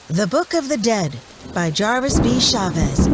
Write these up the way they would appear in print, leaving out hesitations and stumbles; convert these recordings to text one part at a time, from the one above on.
The Book of the Dead by Jarvis B. Chavez.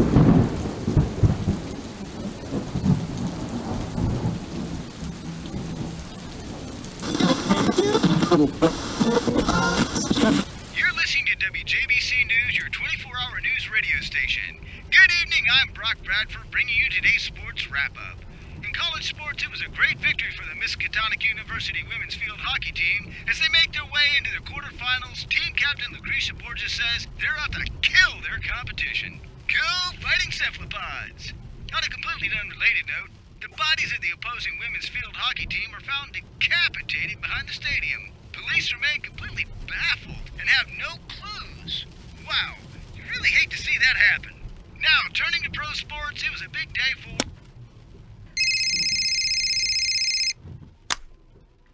You're listening to WJBC News, your 24-hour news radio station. Good evening, I'm Brock Bradford, bringing you today's sports wrap-up. In college sports, it was a great victory for the Miskatonic University women's field hockey team as they make their way into the quarterfinals. Team captain Lucretia Borges says they're out to kill their competition. Go fighting cephalopods! On a completely unrelated note, the bodies of the opposing women's field hockey team are found decapitated behind the stadium. Police remain completely baffled and have no clues. Wow, you really hate to see that happen. Now, turning to pro sports, it was a big day for...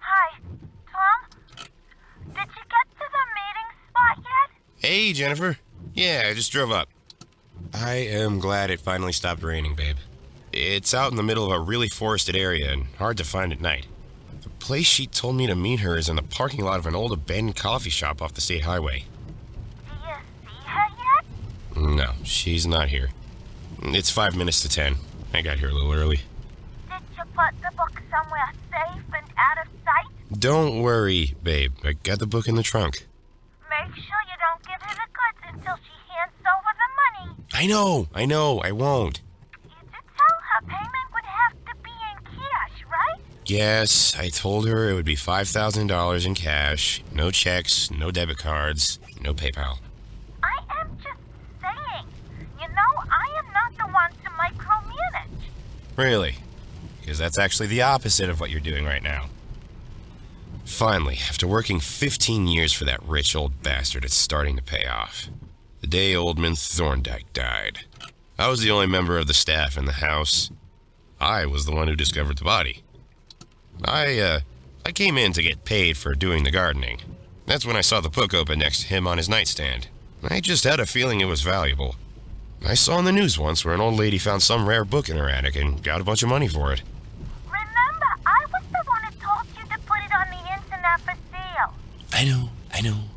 Hi, Tom? Did you get to the meeting spot yet? Hey, Jennifer. Yeah, I just drove up. I am glad it finally stopped raining, babe. It's out in the middle of a really forested area and hard to find at night. The place she told me to meet her is in the parking lot of an old abandoned coffee shop off the state highway. Do you see her yet? No, she's not here. It's 5 minutes to 10. I got here a little early. Did you put the book somewhere safe and out of sight? Don't worry, babe. I got the book in the trunk. Make sure you don't give her the goods until she hands over the money. I know, I won't. You did tell her payment would have to be in cash, right? Yes, I told her it would be $5,000 in cash. No checks, no debit cards, no PayPal. I am just saying. You know, I am not the one to micromanage. Really? Because that's actually the opposite of what you're doing right now. Finally, after working 15 years for that rich old bastard, it's starting to pay off. The day Oldman Thorndike died, I was the only member of the staff in the house. I was the one who discovered the body. I came in to get paid for doing the gardening. That's when I saw the book open next to him on his nightstand. I just had a feeling it was valuable. I saw in the news once where an old lady found some rare book in her attic and got a bunch of money for it. Remember, I was the one who told you to put it on the internet for sale. I know.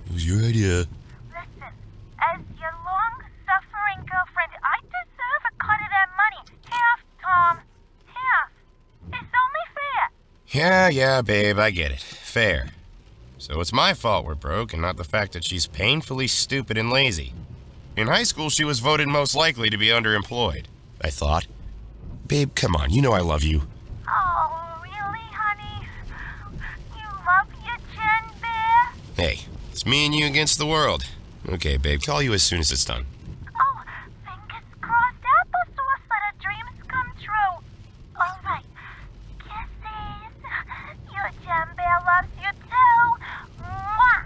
It was your idea. Listen, as your long-suffering girlfriend, I deserve a cut of that money. Half, Tom. Half. It's only fair. Yeah, babe, I get it. Fair. So it's my fault we're broke and not the fact that she's painfully stupid and lazy. In high school, she was voted most likely to be underemployed, I thought. Babe, come on, you know I love you. Oh, really, honey? You love your Jen Bear? Hey, it's me and you against the world. Okay, babe, call you as soon as it's done. Oh, fingers crossed, applesauce, let her dreams come true. All right. Kisses. Your Jen Bear loves you too. Mwah!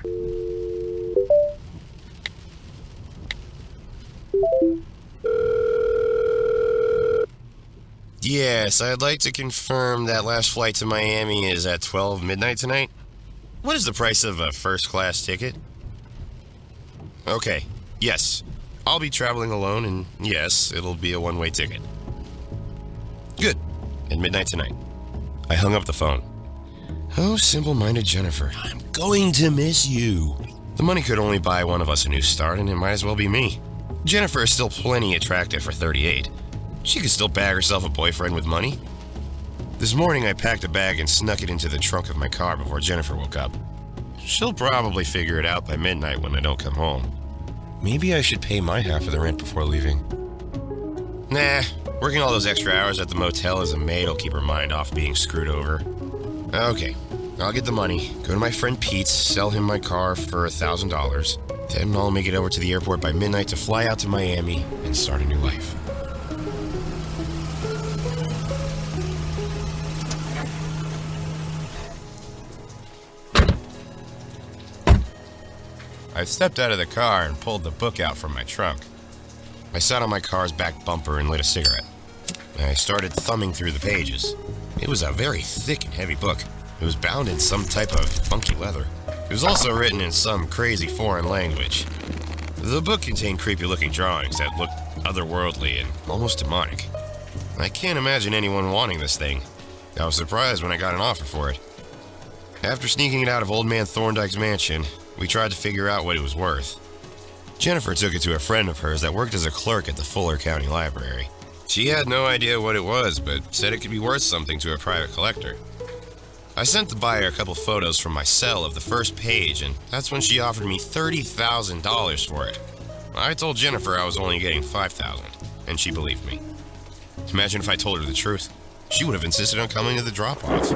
Yes, I'd like to confirm that last flight to Miami is at 12 midnight tonight. What is the price of a first-class ticket? Okay, yes. I'll be traveling alone, and yes, it'll be a one-way ticket. Good. At midnight tonight. I hung up the phone. Oh, simple-minded Jennifer, I'm going to miss you. The money could only buy one of us a new start, and it might as well be me. Jennifer is still plenty attractive for 38. She could still bag herself a boyfriend with money. This morning, I packed a bag and snuck it into the trunk of my car before Jennifer woke up. She'll probably figure it out by midnight when I don't come home. Maybe I should pay my half of the rent before leaving. Nah, working all those extra hours at the motel as a maid will keep her mind off being screwed over. Okay, I'll get the money, go to my friend Pete's, sell him my car for $1,000. Then I'll make it over to the airport by midnight to fly out to Miami and start a new life. I stepped out of the car and pulled the book out from my trunk. I sat on my car's back bumper and lit a cigarette. I started thumbing through the pages. It was a very thick and heavy book. It was bound in some type of funky leather. It was also written in some crazy foreign language. The book contained creepy-looking drawings that looked otherworldly and almost demonic. I can't imagine anyone wanting this thing. I was surprised when I got an offer for it. After sneaking it out of Old Man Thorndike's mansion, we tried to figure out what it was worth. Jennifer took it to a friend of hers that worked as a clerk at the Fuller County Library. She had no idea what it was, but said it could be worth something to a private collector. I sent the buyer a couple photos from my cell of the first page, and that's when she offered me $30,000 for it. I told Jennifer I was only getting $5,000, and she believed me. Imagine if I told her the truth. She would have insisted on coming to the drop-off.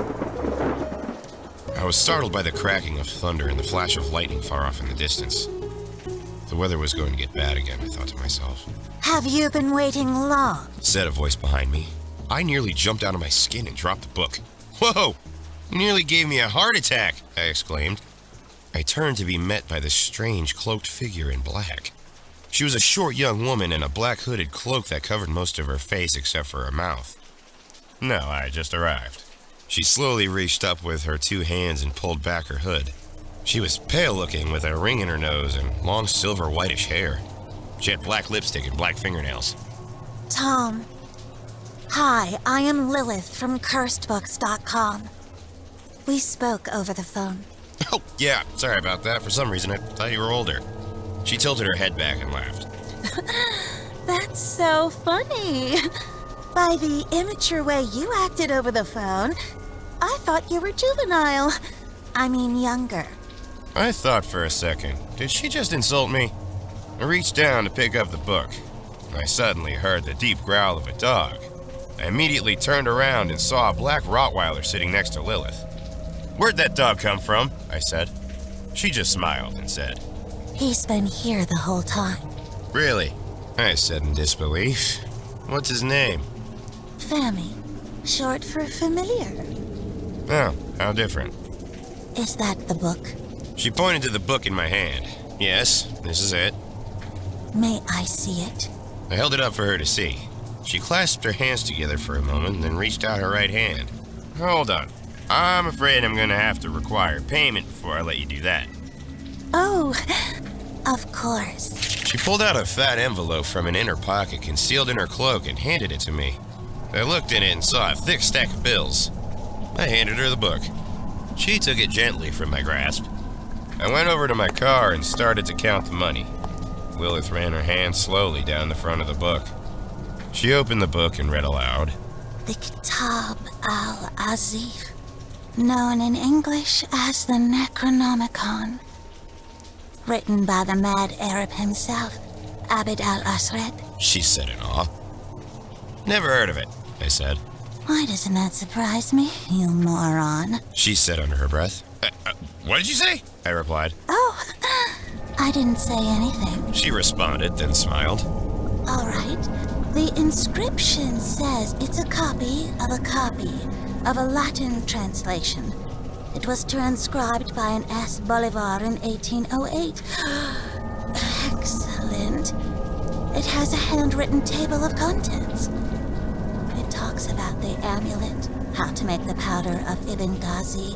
I was startled by the cracking of thunder and the flash of lightning far off in the distance. The weather was going to get bad again, I thought to myself. Have you been waiting long? Said a voice behind me. I nearly jumped out of my skin and dropped the book. Whoa! You nearly gave me a heart attack, I exclaimed. I turned to be met by this strange cloaked figure in black. She was a short young woman in a black hooded cloak that covered most of her face except for her mouth. No, I just arrived. She slowly reached up with her two hands and pulled back her hood. She was pale looking with a ring in her nose and long silver whitish hair. She had black lipstick and black fingernails. Tom. Hi, I am Lilith from CursedBooks.com. We spoke over the phone. Oh, yeah, sorry about that. For some reason, I thought you were older. She tilted her head back and laughed. That's so funny. By the immature way you acted over the phone, I thought you were juvenile. I mean younger. I thought for a second, did she just insult me? I reached down to pick up the book. I suddenly heard the deep growl of a dog. I immediately turned around and saw a black Rottweiler sitting next to Lilith. Where'd that dog come from? I said. She just smiled and said, He's been here the whole time. Really? I said in disbelief. What's his name? Fammy, short for familiar. Oh, how different. Is that the book? She pointed to the book in my hand. Yes, this is it. May I see it? I held it up for her to see. She clasped her hands together for a moment and then reached out her right hand. Hold on. I'm afraid I'm gonna have to require payment before I let you do that. Oh, of course. She pulled out a fat envelope from an inner pocket concealed in her cloak and handed it to me. I looked in it and saw a thick stack of bills. I handed her the book. She took it gently from my grasp. I went over to my car and started to count the money. Lilith ran her hand slowly down the front of the book. She opened the book and read aloud. The Kitab Al-Azif, known in English as the Necronomicon. Written by the mad Arab himself, Abd al-Asred. She said in awe. Never heard of it, I said. Why doesn't that surprise me, you moron? She said under her breath. What did you say? I replied. Oh, I didn't say anything. She responded, then smiled. All right. The inscription says it's a copy of a Latin translation. It was transcribed by an S. Bolivar in 1808. Excellent. It has a handwritten table of contents. It talks about the amulet, how to make the powder of Ibn Ghazi,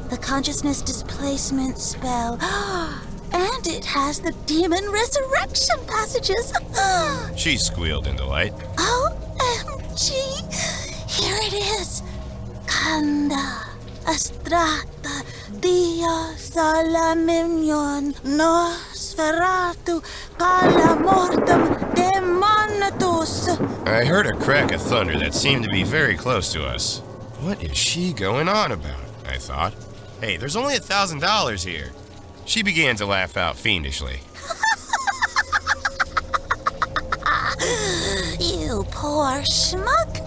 the consciousness displacement spell, and it has the demon resurrection passages. She squealed in delight. OMG! Here it is. Kanda, Astrata, Dio Salaminion, Nosferatu, Cala Mortem, Demonitus. I heard a crack of thunder that seemed to be very close to us. What is she going on about? I thought. Hey, there's only $1,000 here. She began to laugh out fiendishly. You poor schmuck.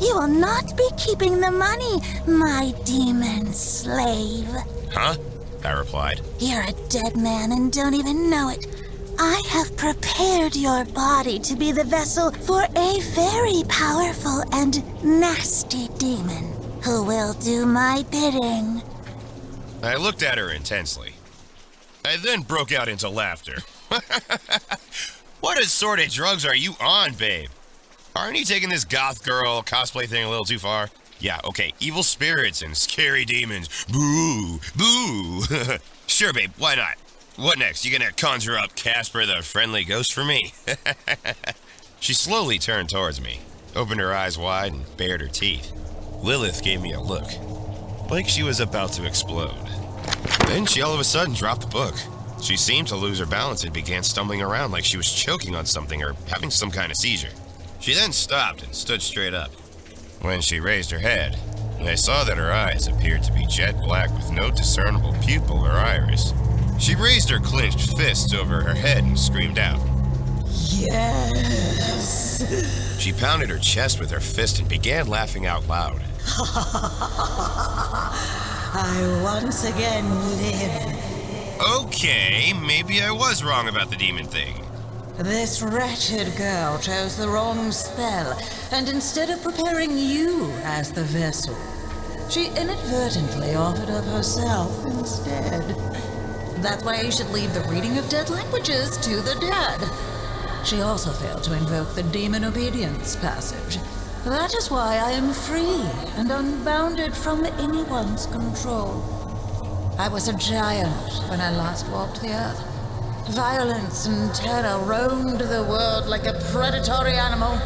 You will not be keeping the money, my demon slave. Huh? I replied. You're a dead man and don't even know it. I have prepared your body to be the vessel for a very powerful and nasty demon who will do my bidding. I looked at her intensely. I then broke out into laughter. What assorted drugs are you on, babe? Aren't you taking this goth girl cosplay thing a little too far? Yeah, okay, evil spirits and scary demons. Boo! Boo! Sure, babe, why not? What next? You gonna conjure up Casper the friendly ghost for me? She slowly turned towards me, opened her eyes wide and bared her teeth. Lilith gave me a look, like she was about to explode. Then she all of a sudden dropped the book. She seemed to lose her balance and began stumbling around like she was choking on something or having some kind of seizure. She then stopped and stood straight up. When she raised her head, I saw that her eyes appeared to be jet black with no discernible pupil or iris. She raised her clenched fists over her head and screamed out. Yes! She pounded her chest with her fist and began laughing out loud. I once again live. Okay, maybe I was wrong about the demon thing. This wretched girl chose the wrong spell, and instead of preparing you as the vessel, she inadvertently offered up herself instead. That's why you should leave the reading of dead languages to the dead. She also failed to invoke the demon obedience passage. That is why I am free and unbounded from anyone's control. I was a giant when I last walked the earth. Violence and terror roamed the world like a predatory animal.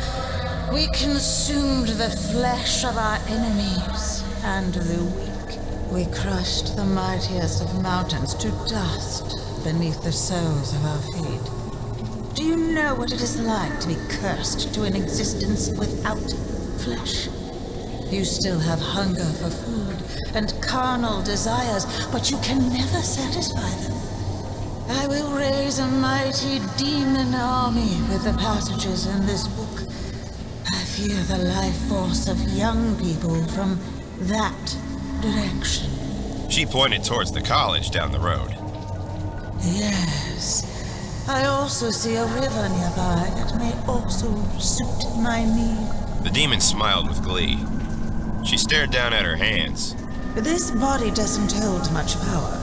We consumed the flesh of our enemies and the weak. We crushed the mightiest of mountains to dust beneath the soles of our feet. Do you know what it is like to be cursed to an existence without flesh? You still have hunger for food and carnal desires, but you can never satisfy them. I will raise a mighty demon army with the passages in this book. I fear the life force of young people from that direction. She pointed towards the college down the road. Yes. I also see a river nearby that may also suit my need. The demon smiled with glee. She stared down at her hands. This body doesn't hold much power.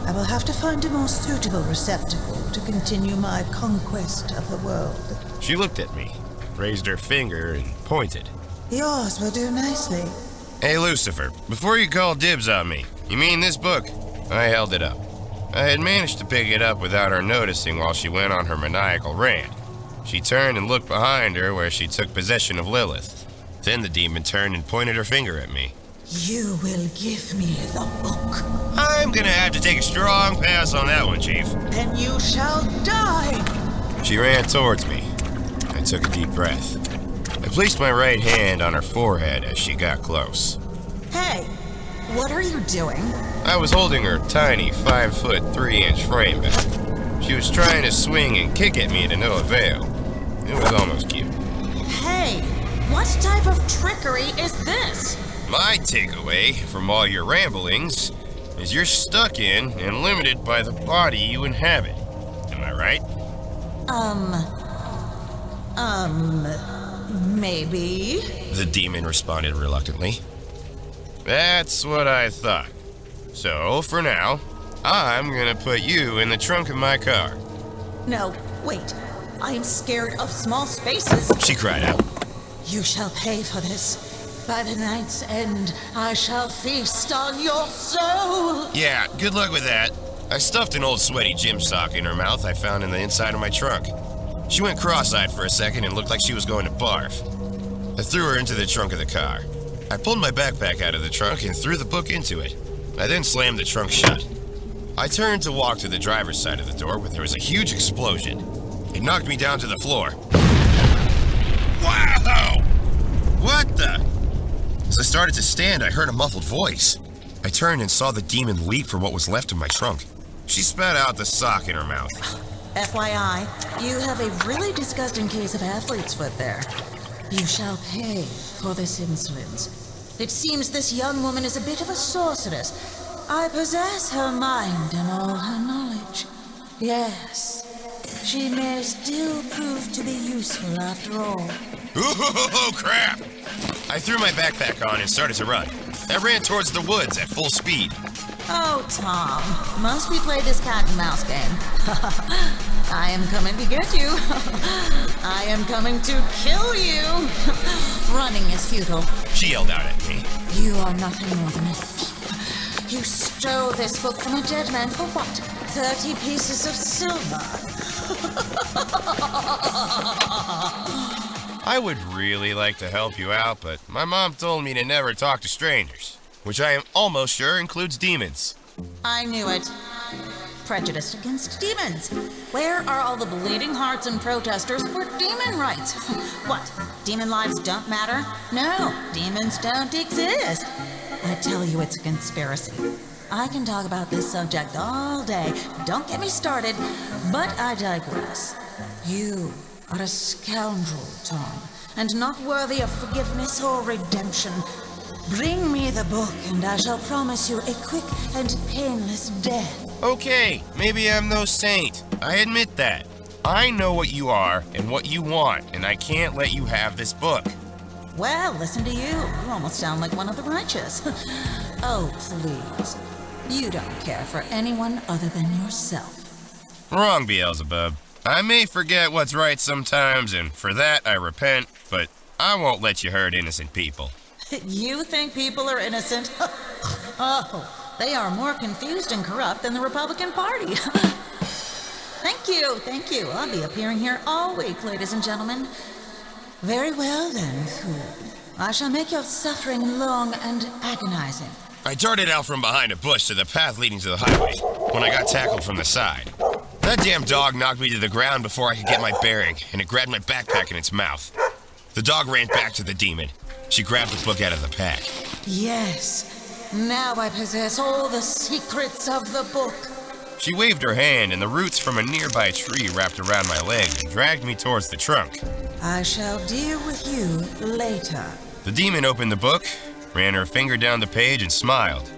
I will have to find a more suitable receptacle to continue my conquest of the world. She looked at me, raised her finger, and pointed. Yours will do nicely. Hey, Lucifer, before you call dibs on me, you mean this book? I held it up. I had managed to pick it up without her noticing while she went on her maniacal rant. She turned and looked behind her where she took possession of Lilith. Then the demon turned and pointed her finger at me. You will give me the book. I'm gonna have to take a strong pass on that one, Chief. And you shall die. She ran towards me. I took a deep breath. I placed my right hand on her forehead as she got close. Hey, what are you doing? I was holding her tiny 5-foot 3-inch frame back. She was trying to swing and kick at me to no avail. It was almost cute. Hey, what type of trickery is this? My takeaway from all your ramblings is you're stuck in and limited by the body you inhabit. Am I right? Maybe. The demon responded reluctantly. That's what I thought. So, for now, I'm gonna put you in the trunk of my car. No, wait. I am scared of small spaces. She cried out. You shall pay for this. By the night's end, I shall feast on your soul. Yeah, good luck with that. I stuffed an old sweaty gym sock in her mouth I found in the inside of my trunk. She went cross-eyed for a second and looked like she was going to barf. I threw her into the trunk of the car. I pulled my backpack out of the trunk and threw the book into it. I then slammed the trunk shut. I turned to walk to the driver's side of the door when there was a huge explosion. It knocked me down to the floor. Wow! What the? As I started to stand, I heard a muffled voice. I turned and saw the demon leap from what was left of my trunk. She spat out the sock in her mouth. FYI, you have a really disgusting case of athlete's foot there. You shall pay for this insolence. It seems this young woman is a bit of a sorceress. I possess her mind and all her knowledge. Yes, she may still prove to be useful after all. Ooh, crap! I threw my backpack on and started to run. I ran towards the woods at full speed. Oh, Tom, must we play this cat and mouse game? I am coming to get you. I am coming to kill you. Running is futile. She yelled out at me. You are nothing more than a thief. You stole this book from a dead man for what? 30 pieces of silver. I would really like to help you out, but my mom told me to never talk to strangers, which I am almost sure includes demons. I knew it. prejudiced against demons? Where are all the bleeding hearts and protesters for demon rights? What? Demon lives don't matter? No, demons don't exist. I tell you, it's a conspiracy. I can talk about this subject all day. Don't get me started, but I digress. You are a scoundrel, Tom, and not worthy of forgiveness or redemption. Bring me the book, and I shall promise you a quick and painless death. Okay, maybe I'm no saint. I admit that. I know what you are and what you want, and I can't let you have this book. Well, listen to you. You almost sound like one of the righteous. Oh, please. You don't care for anyone other than yourself. Wrong, Beelzebub. I may forget what's right sometimes, and for that I repent, but I won't let you hurt innocent people. You think people are innocent? Oh, they are more confused and corrupt than the Republican Party. Thank you. I'll be appearing here all week, ladies and gentlemen. Very well then, fool. I shall make your suffering long and agonizing. I darted out from behind a bush to the path leading to the highway when I got tackled from the side. That damn dog knocked me to the ground before I could get my bearing, and it grabbed my backpack in its mouth. The dog ran back to the demon. She grabbed the book out of the pack. Yes, now I possess all the secrets of the book. She waved her hand, and the roots from a nearby tree wrapped around my leg and dragged me towards the trunk. I shall deal with you later. The demon opened the book, ran her finger down the page, and smiled.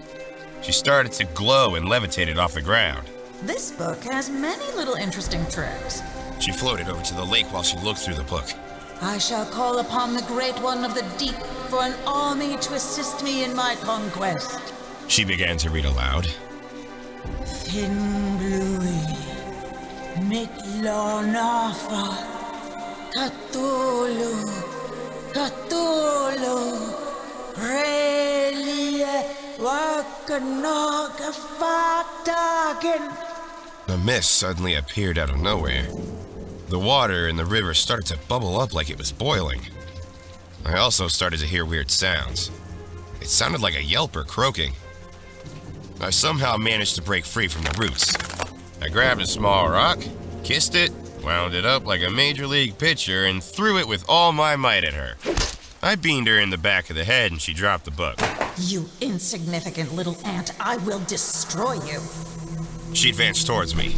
She started to glow and levitated off the ground. This book has many little interesting tricks. She floated over to the lake while she looked through the book. I shall call upon the Great One of the Deep for an army to assist me in my conquest. She began to read aloud. Thin Bluey, Miklonafa, Cthulhu, Relie, Wakanogafatagen. A mist suddenly appeared out of nowhere. The water in the river started to bubble up like it was boiling. I also started to hear weird sounds. It sounded like a yelp or croaking. I somehow managed to break free from the roots. I grabbed a small rock, kissed it, wound it up like a major league pitcher, and threw it with all my might at her. I beamed her in the back of the head and she dropped the book. You insignificant little ant, I will destroy you. She advanced towards me.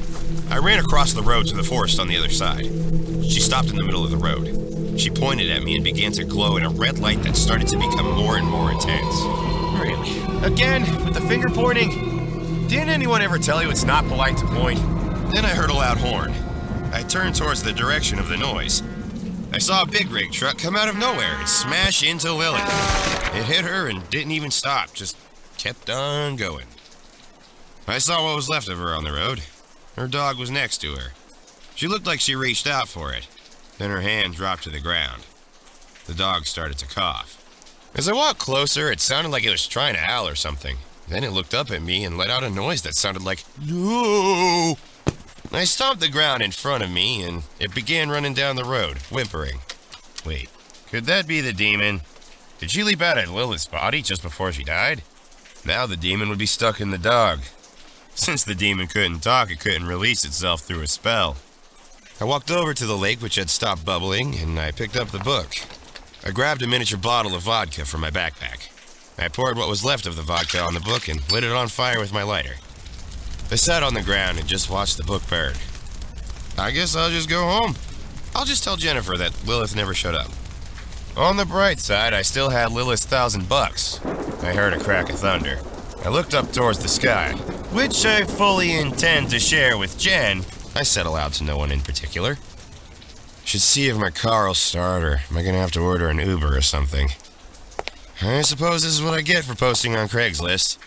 I ran across the road to the forest on the other side. She stopped in the middle of the road. She pointed at me and began to glow in a red light that started to become more and more intense. Really? Again? With the finger pointing? Didn't anyone ever tell you it's not polite to point? Then I heard a loud horn. I turned towards the direction of the noise. I saw a big rig truck come out of nowhere and smash into Lily. It hit her and didn't even stop, just kept on going. I saw what was left of her on the road. Her dog was next to her. She looked like she reached out for it. Then her hand dropped to the ground. The dog started to cough. As I walked closer, it sounded like it was trying to howl or something. Then it looked up at me and let out a noise that sounded like, "No!" I stomped the ground in front of me, and it began running down the road, whimpering. Wait, could that be the demon? Did she leap out of Lilith's body just before she died? Now the demon would be stuck in the dog. Since the demon couldn't talk, it couldn't release itself through a spell. I walked over to the lake, which had stopped bubbling, and I picked up the book. I grabbed a miniature bottle of vodka from my backpack. I poured what was left of the vodka on the book and lit it on fire with my lighter. I sat on the ground and just watched the book burn. I guess I'll just go home. I'll just tell Jennifer that Lilith never showed up. On the bright side, I still had Lilith's $1,000. I heard a crack of thunder. I looked up towards the sky, which I fully intend to share with Jen. I said aloud to no one in particular. Should see if my car will start, or am I gonna have to order an Uber or something? I suppose this is what I get for posting on Craigslist.